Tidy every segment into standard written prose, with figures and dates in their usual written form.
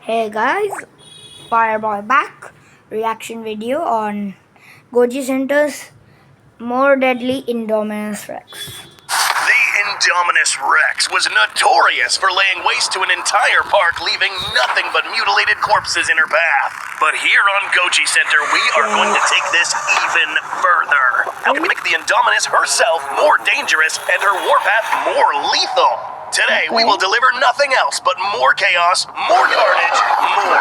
Hey guys, Fireboy back. Reaction video on Goji Center's more deadly Indominus Rex. The Indominus Rex was notorious for laying waste to an entire park, leaving nothing but mutilated corpses in her path. But here on Goji Center, we are going to take this even further. How can we make the Indominus herself more dangerous and her warpath more lethal? Today, we will deliver nothing else but more chaos, more carnage, more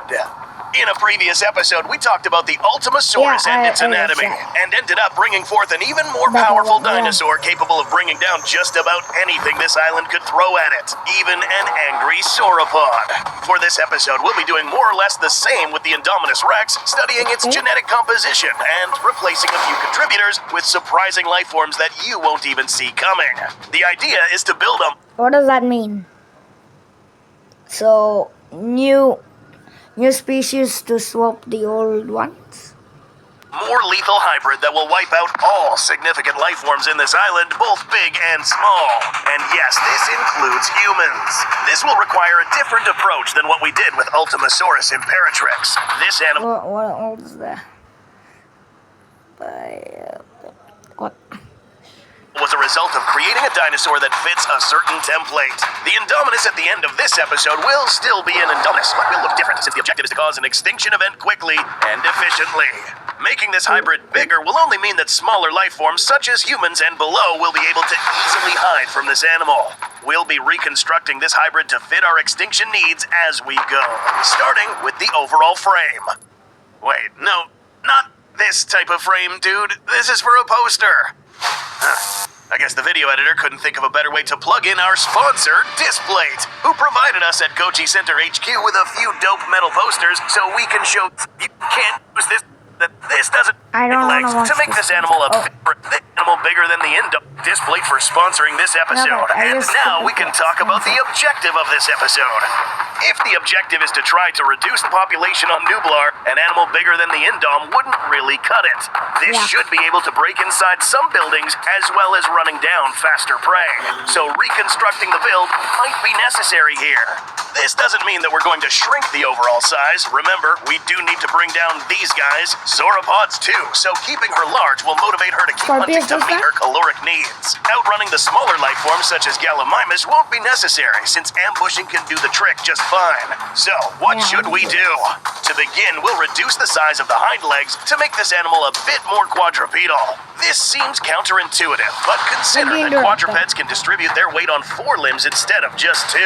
blood. In a previous episode, we talked about the Ultimasaurus and its anatomy, and ended up bringing forth an even more powerful dinosaur capable of bringing down just about anything this island could throw at it, even an angry sauropod. For this episode, we'll be doing more or less the same with the Indominus Rex, studying its genetic composition, and replacing a few contributors with surprising life forms that you won't even see coming. The idea is to build a... What does that mean? So, new species to swap the old ones? more lethal hybrid that will wipe out all significant life forms in this island, both big and small. And yes, this includes humans. This will require a different approach than what we did with Ultimasaurus imperatrix. This animal... What was that? What? was a result of creating a dinosaur that fits a certain template. The Indominus at the end of this episode will still be an Indominus, but will look different since the objective is to cause an extinction event quickly and efficiently. Making this hybrid bigger will only mean that smaller life forms such as humans and below will be able to easily hide from this animal. We'll be reconstructing this hybrid to fit our extinction needs as we go, starting with the overall frame. Wait, no, not this type of frame, dude. This is for a poster. I guess the video editor couldn't think of a better way to plug in our sponsor, Displate, who provided us at Goji Center HQ with a few dope metal posters so we can show you can't use this, that this doesn't I don't legs know to make this animal a animal bigger than the indom. Displate for sponsoring this episode. And now we can talk about the objective of this episode. If the objective is to try to reduce the population on Nublar, an animal bigger than the indom wouldn't really cut it. This should be able to break inside some buildings as well as running down faster prey. So reconstructing the build might be necessary here. This doesn't mean that we're going to shrink the overall size. Remember, we do need to bring down these guys, sauropods too, so keeping her large will motivate her to keep hunting to meet her caloric needs. Outrunning the smaller life forms such as Gallimimus won't be necessary since ambushing can do the trick just fine. So, what should we do? To begin, we'll reduce the size of the hind legs to make this animal a bit more quadrupedal. This seems counterintuitive, but consider that quadrupeds can distribute their weight on 4 limbs instead of just 2.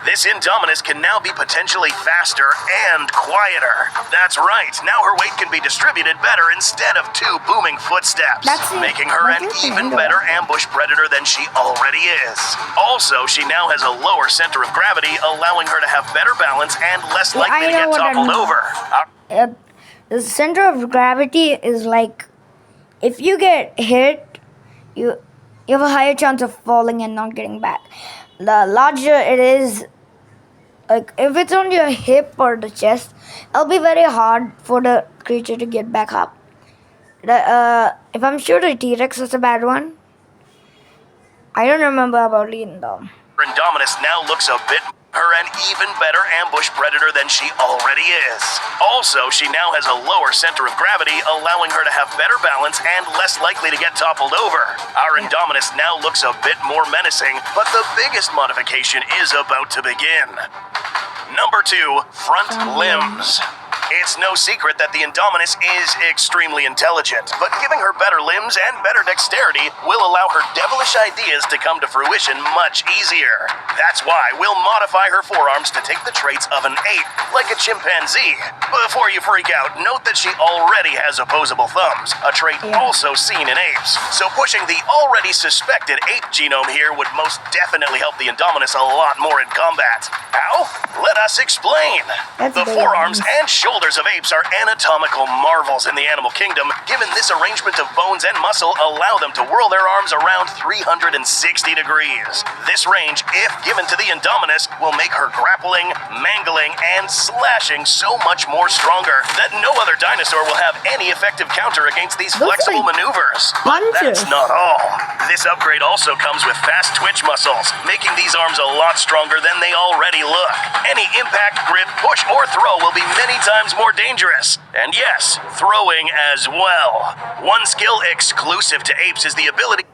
This Indominus can now be potentially faster and quieter. That's right, now her weight can be distributed better instead of 2 booming footsteps, making her an even better ambush predator than she already is. Also, she now has a lower center of gravity, allowing her to have better balance and less likely to get toppled over. The center of gravity is like, if you get hit, you have a higher chance of falling and not getting back. The larger it is, like if it's on your hip or the chest, it'll be very hard for the creature to get back up. If I'm sure the T-Rex is a bad one. I don't remember about the Indom. Indominus now looks a bit her an even better ambush predator than she already is. Also, she now has a lower center of gravity, allowing her to have better balance and less likely to get toppled over. Our Indominus now looks a bit more menacing, but the biggest modification is about to begin. Number 2, front limbs. It's no secret that the Indominus is extremely intelligent, but giving her better limbs and better dexterity will allow her devilish ideas to come to fruition much easier. That's why we'll modify her forearms to take the traits of an ape, like a chimpanzee. Before you freak out, note that she already has opposable thumbs, a trait also seen in apes. So pushing the already suspected ape genome here would most definitely help the Indominus a lot more in combat. How? Let us explain. The forearms and shoulders shoulders of apes are anatomical marvels in the animal kingdom, given this arrangement of bones and muscle allow them to whirl their arms around 360 degrees. This range, if given to the Indominus, will make her grappling, mangling, and slashing so much more stronger that no other dinosaur will have any effective counter against these flexible maneuvers. But that's not all. This upgrade also comes with fast twitch muscles, making these arms a lot stronger than they already look. Any impact, grip, push, or throw will be many times more dangerous. And yes, throwing as well. One skill exclusive to apes is the ability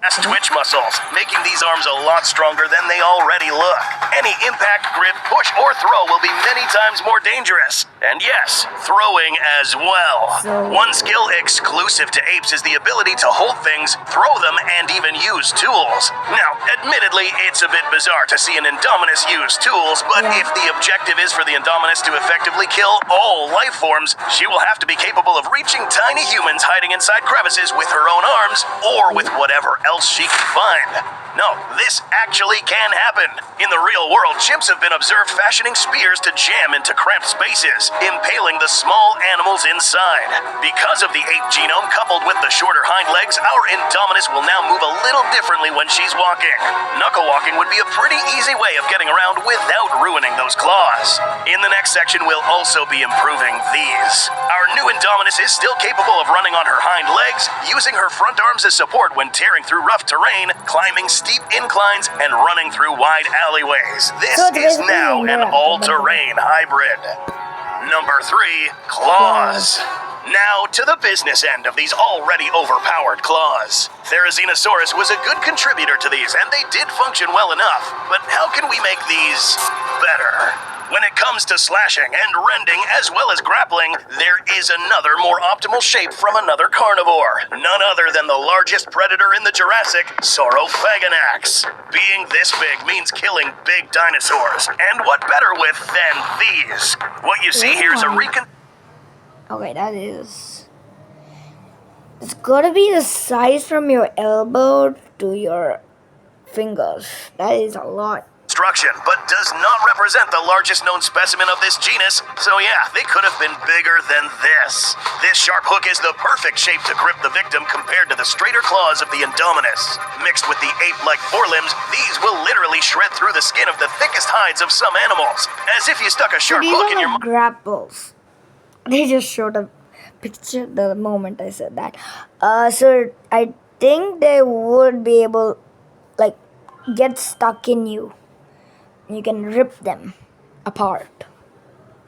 fast twitch muscles, making these arms a lot stronger than they already look. Any impact, grip, push, or throw will be many times more dangerous. And yes, throwing as well. One skill exclusive to apes is the ability to hold things, throw them, and even use tools. Now, admittedly, it's a bit bizarre to see an Indominus use tools, but if the objective is for the Indominus to effectively kill all life forms, she will have to be capable of reaching tiny humans hiding inside crevices with her own arms, or with whatever else she can find. No, this actually can happen. In the real world, chimps have been observed fashioning spears to jam into cramped spaces, impaling the small animals inside. Because of the ape genome coupled with the shorter hind legs, our Indominus will now move a little differently when she's walking. Knuckle walking would be a pretty easy way of getting around without ruining those claws. In the next section, we'll also be improving these. Our new Indominus is still capable of running on her hind legs, using her front arms as support when tearing through rough terrain, climbing steep inclines, and running through wide alleyways. This is now an all-terrain hybrid. Number 3, claws. Now to the business end of these already overpowered claws. Therizinosaurus was a good contributor to these, and they did function well enough. But how can we make these better? When it comes to slashing and rending as well as grappling, there is another more optimal shape from another carnivore. None other than the largest predator in the Jurassic, Saurophaganax. Being this big means killing big dinosaurs. And what better with than these? What you see here is a Okay, that is... It's gotta be the size from your elbow to your fingers. That is a lot. But does not represent the largest known specimen of this genus, so yeah, they could have been bigger than this. This sharp hook is the perfect shape to grip the victim compared to the straighter claws of the Indominus. Mixed with the ape-like forelimbs, these will literally shred through the skin of the thickest hides of some animals, as if you stuck a sharp hook in your grapples. They just showed a picture the moment I said that. So I think they would be able, like, get stuck in you. You can rip them apart.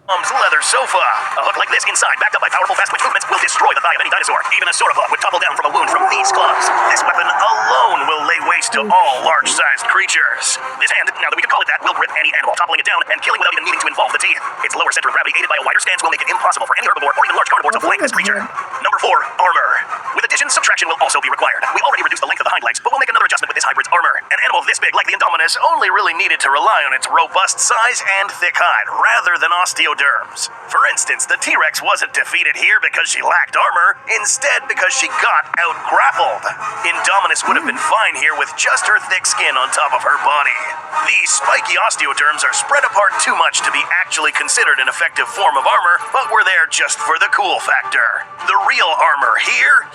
Leather sofa. A hook like this inside, backed up by powerful fast twitch movements, will destroy the thigh of any dinosaur. Even a sauropod would topple down from a wound from these claws. This weapon alone will lay waste to all large-sized creatures. This hand, now that we can call it that, will rip any animal, toppling it down and killing without even needing to involve the teeth. Its lower center of gravity, aided by a wider stance, will make it impossible for any herbivore or even large carnivore to flank this creature. Number 4, armor. With addition, subtraction will also be required. We already reduced the length of the hind legs, but we'll make another adjustment with this hybrid's armor. An animal this big, like the Indominus, only really needed to rely on its robust size and thick hide, rather than osteoderms. For instance, the T-Rex wasn't defeated here because she lacked armor, instead because she got out-grappled. Indominus would have been fine here with just her thick skin on top of her body. These spiky osteoderms are spread apart too much to be actually considered an effective form of armor, but were there just for the cool factor. The real armor here,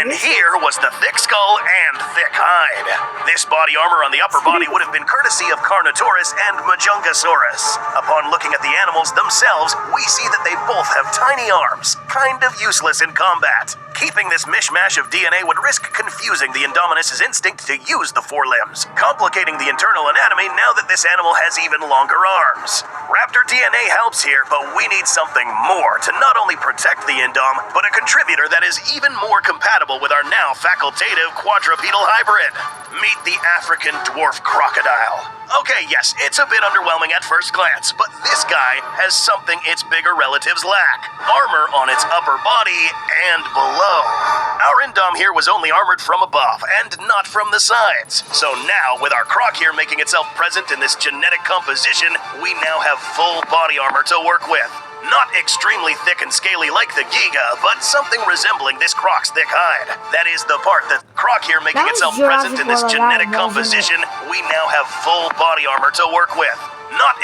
and here was the thick skull and thick hide. This body armor on the upper body would have been courtesy of Carnotaurus and Majungasaurus. Upon looking at the animals themselves, we see that they both have tiny arms, kind of useless in combat. Keeping this mishmash of DNA would risk confusing the Indominus's instinct to use the forelimbs, complicating the internal anatomy now that this animal has even longer arms. Raptor DNA helps here, but we need something more to not only protect the Indom, but a contributor that is even more compatible with our now facultative quadrupedal hybrid. Meet the African dwarf crocodile. Okay, yes, it's a bit underwhelming at first glance, but this guy has something its bigger relatives lack. Armor on its upper body and below. Our Indom here was only armored from above and not from the sides. So now, with our croc here making itself present in this genetic composition, we now have full body armor to work with. Not extremely thick and scaly like the Giga, but something resembling this croc's thick hide. That is the part that croc here making itself present in this genetic composition, we now have full body armor to work with. Not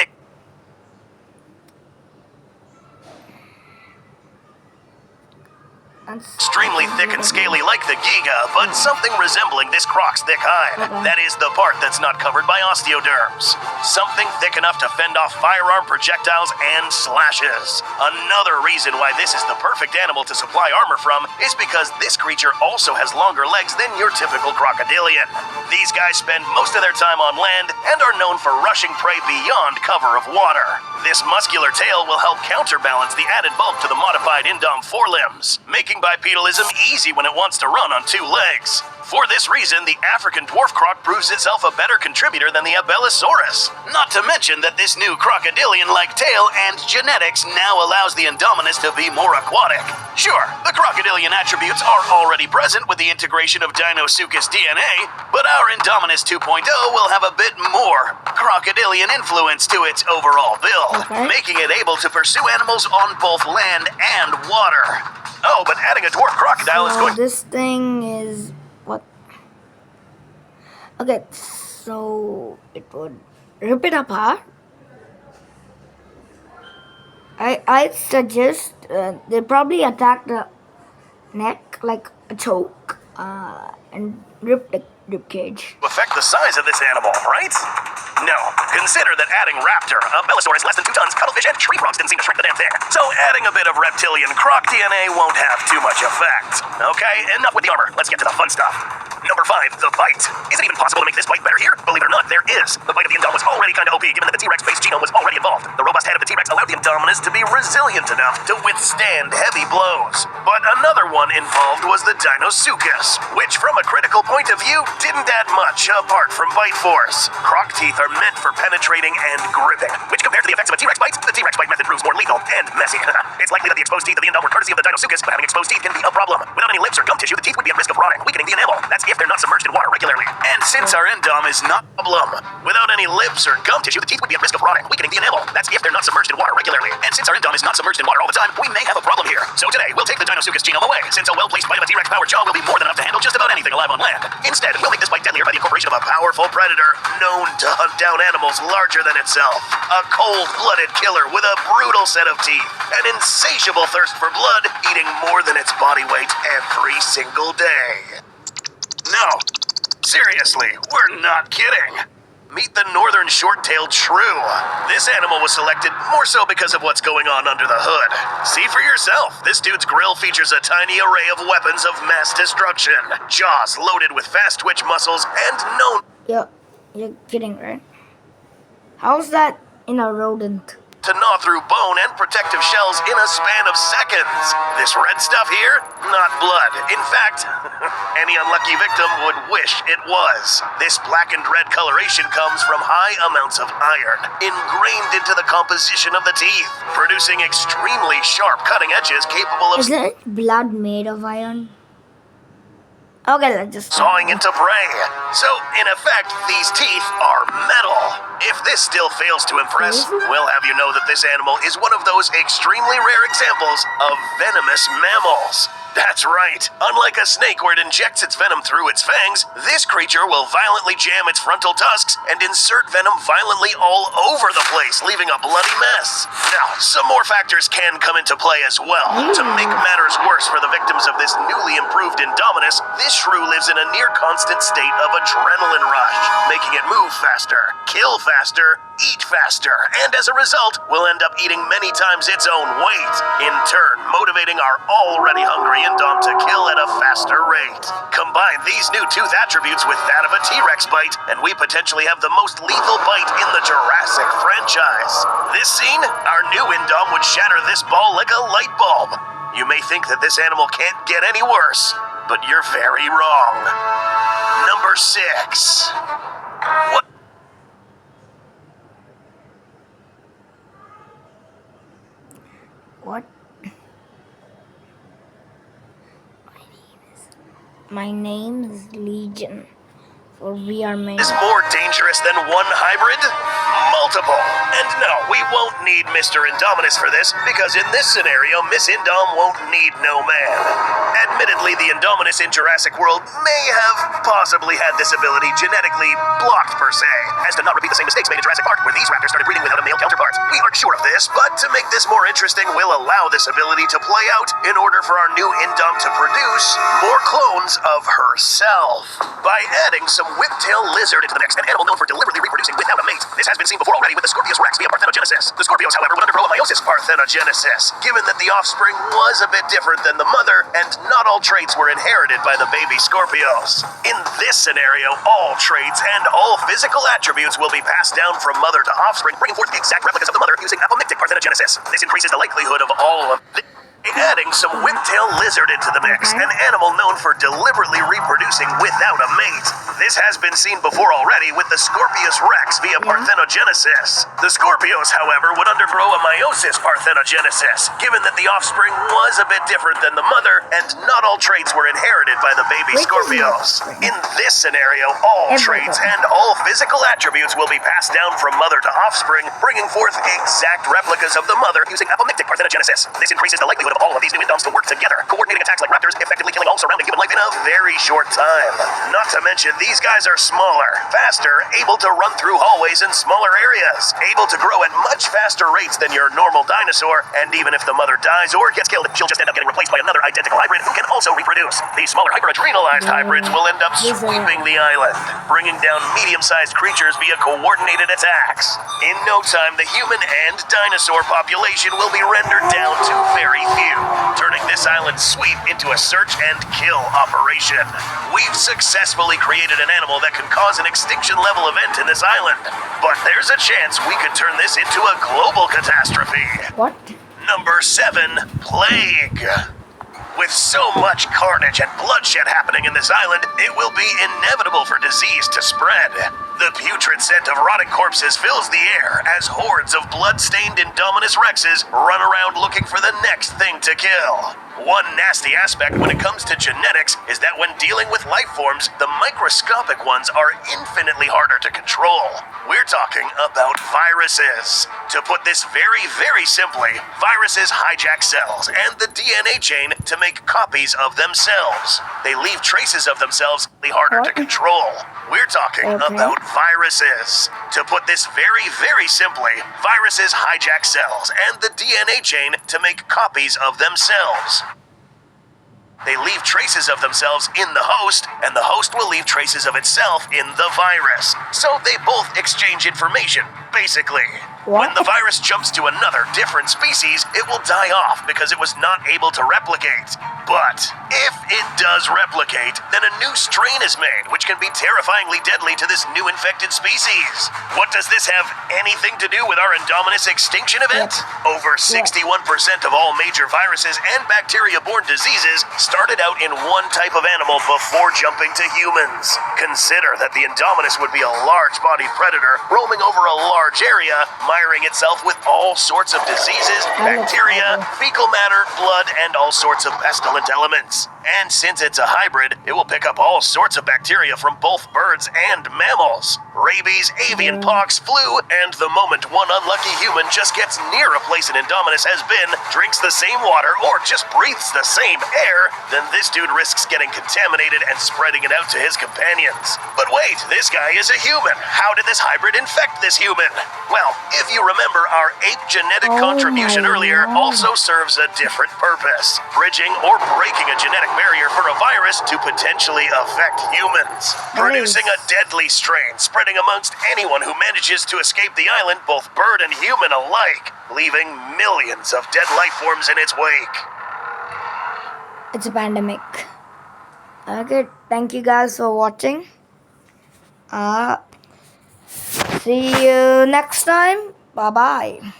Extremely thick and scaly like the giga, but something resembling this croc's thick hide. That is the part that's not covered by osteoderms. Something thick enough to fend off firearm projectiles and slashes. Another reason why this is the perfect animal to supply armor from is because this creature also has longer legs than your typical crocodilian. These guys spend most of their time on land and are known for rushing prey beyond cover of water. This muscular tail will help counterbalance the added bulk to the modified indom forelimbs, making bipedalism easy when it wants to run on two legs. For this reason, the African dwarf croc proves itself a better contributor than the Abelisaurus. Not to mention that this new crocodilian-like tail and genetics now allows the Indominus to be more aquatic. Sure, the crocodilian attributes are already present with the integration of Deinosuchus DNA, but our Indominus 2.0 will have a bit more crocodilian influence to its overall build, making it able to pursue animals on both land and water. Oh, but adding a dwarf crocodile is going... This thing is... what? Okay, so it would rip it apart. I suggest they probably attack the neck like a choke and rip the rib cage. Affect the size of this animal, right? No. Consider that adding raptor, Abelisaurus less than 2 tons, cuttlefish, and tree frogs didn't seem to shrink the damn thing. So adding a bit of reptilian croc DNA won't have too much effect. Okay, enough with the armor. Let's get to the fun stuff. Number 5, the bite. Is it even possible to make this bite better here? Believe it or not, there is. The bite of the Indom was already kind of OP, given that the T-Rex base genome was already involved. The robust head of the T-Rex allowed the Indominus to be resilient enough to withstand heavy blows. But another one involved was the Deinosuchus, which from a critical point of view, didn't add much apart from bite force. Croc teeth are meant for penetrating and gripping, which compared to the effects of a T-Rex bite, the T-Rex bite method proves more lethal and messy. It's likely that the exposed teeth of the Indom were courtesy of the Deinosuchus, but having exposed teeth can be a problem. Without any lips or gum tissue, the teeth would be at risk of rotting, weakening the enamel. That's if they're not submerged in water regularly. And since our Indom is not a problem, without any lips or gum tissue, the teeth would be at risk of rotting, weakening the enamel. That's if they're not submerged in water regularly. And since our Indom is not submerged in water all the time, we may have a problem here. So today, we'll take the Deinosuchus genome away, since a well-placed bite of a T-Rex powered jaw will be more than enough to handle just about anything alive on land. Instead, we'll make this bite deadlier by the incorporation of a powerful predator known to hunt down animals larger than itself. A cold-blooded killer with a brutal set of teeth, an insatiable thirst for blood, eating more than its body weight every single day. No, seriously, we're not kidding. Meet the northern short-tailed shrew. This animal was selected more so because of what's going on under the hood. See for yourself, this dude's grill features a tiny array of weapons of mass destruction. Jaws loaded with fast-twitch muscles and known... You're kidding, right? How's that in a rodent? To gnaw through bone and protective shells in a span of seconds. This red stuff here, not blood. In fact, any unlucky victim would wish it was. This black and red coloration comes from high amounts of iron, ingrained into the composition of the teeth, producing extremely sharp cutting edges capable of... Isn't blood made of iron? Okay, let's just... sawing into prey. So, in effect, these teeth are metal. If this still fails to impress, we'll have you know that this animal is one of those extremely rare examples of venomous mammals. That's right. Unlike a snake where it injects its venom through its fangs, this creature will violently jam its frontal tusks and insert venom violently all over the place, leaving a bloody mess. Now, some more factors can come into play as well. To make matters worse for the victims of this newly improved Indominus, this shrew lives in a near-constant state of adrenaline rush, making it move faster, kill faster, eat faster, and as a result, will end up eating many times its own weight, in turn motivating our already hungry Indom to kill at a faster rate. Combine these new tooth attributes with that of a T-Rex bite, and we potentially have the most lethal bite in the Jurassic franchise. This scene, our new Indom would shatter this ball like a light bulb. You may think that this animal can't get any worse, but you're very wrong. Number 6. What? What? My name is Legion. or VR main. Is more dangerous than one hybrid? Multiple. And no, we won't need Mr. Indominus for this, because in this scenario, Miss Indom won't need no man. Admittedly, the Indominus in Jurassic World may have possibly had this ability genetically blocked per se, as to not repeat the same mistakes made in Jurassic Park, where these raptors started breeding without a male counterpart. We aren't sure of this, but to make this more interesting, we'll allow this ability to play out in order for our new Indom to produce more clones of herself. By adding some whiptail lizard into the mix, an animal known for deliberately reproducing without a mate. This has been seen before already with the Scorpius rex via parthenogenesis. The Scorpios, however, would undergo a meiosis parthenogenesis, given that the offspring was a bit different than the mother, and not all traits were inherited by the baby Scorpios. In this scenario, all traits and all physical attributes will be passed down from mother to offspring, bringing forth exact replicas of the mother using apomictic parthenogenesis. This increases the likelihood of all of the adding some whiptail lizard into the mix, an animal known for deliberately reproducing without a mate. This has been seen before already with the Scorpius rex via parthenogenesis. The Scorpios, however, would undergo a meiosis parthenogenesis, given that the offspring was a bit different than the mother, and not all traits were inherited by the baby Scorpios. In this scenario, all traits and all physical attributes will be passed down from mother to offspring, bringing forth exact replicas of the mother using apomictic parthenogenesis. This increases the likelihood of all of these new indoms to work together, coordinating attacks like raptors, effectively killing all surrounding human life in a very short time. Not to mention, these guys are smaller, faster, able to run through hallways in smaller areas, able to grow at much faster rates than your normal dinosaur, and even if the mother dies or gets killed, she'll just end up getting replaced by another identical hybrid who can also reproduce. These smaller hyper-adrenalized hybrids will end up sweeping the island, bringing down medium-sized creatures via coordinated attacks. In no time, the human and dinosaur population will be rendered down to very few, turning this island sweep into a search and kill operation. We've successfully created an animal that can cause an extinction level event in this island, but there's a chance we could turn this into a global catastrophe. What? Number 7, Plague. With so much carnage and bloodshed happening in this island, it will be inevitable for disease to spread. The putrid scent of rotting corpses fills the air as hordes of blood-stained Indominus rexes run around looking for the next thing to kill. One nasty aspect when it comes to genetics is that when dealing with life forms, the microscopic ones are infinitely harder to control. We're talking about viruses. To put this very, very simply, viruses hijack cells and the DNA chain to make copies of themselves. They leave traces of themselves harder to control. We're talking about viruses. To put this very, very simply, viruses hijack cells and the DNA chain to make copies of themselves. They leave traces of themselves in the host, and the host will leave traces of itself in the virus. So they both exchange information, basically. When the virus jumps to another, different species, it will die off because it was not able to replicate. But if it does replicate, then a new strain is made, which can be terrifyingly deadly to this new infected species. What does this have anything to do with our Indominus extinction event? Over 61% of all major viruses and bacteria-borne diseases started out in one type of animal before jumping to humans. Consider that the Indominus would be a large-bodied predator roaming over a large area, miring itself with all sorts of diseases, bacteria, fecal matter, blood, and all sorts of pestilent elements. And since it's a hybrid, it will pick up all sorts of bacteria from both birds and mammals. Rabies, avian pox, flu, and the moment one unlucky human just gets near a place an Indominus has been, drinks the same water, or just breathes the same air, then this dude risks getting contaminated and spreading it out to his companions. But wait, this guy is a human. How did this hybrid infect this human? Well, if you remember, our ape genetic contribution earlier also serves a different purpose, bridging or breaking a genetic barrier for a virus to potentially affect humans, producing a deadly strain spreading amongst anyone who manages to escape the island, both bird and human alike, leaving millions of dead life forms in its wake. It's a pandemic. Okay, thank you guys for watching. See you next time. Bye bye.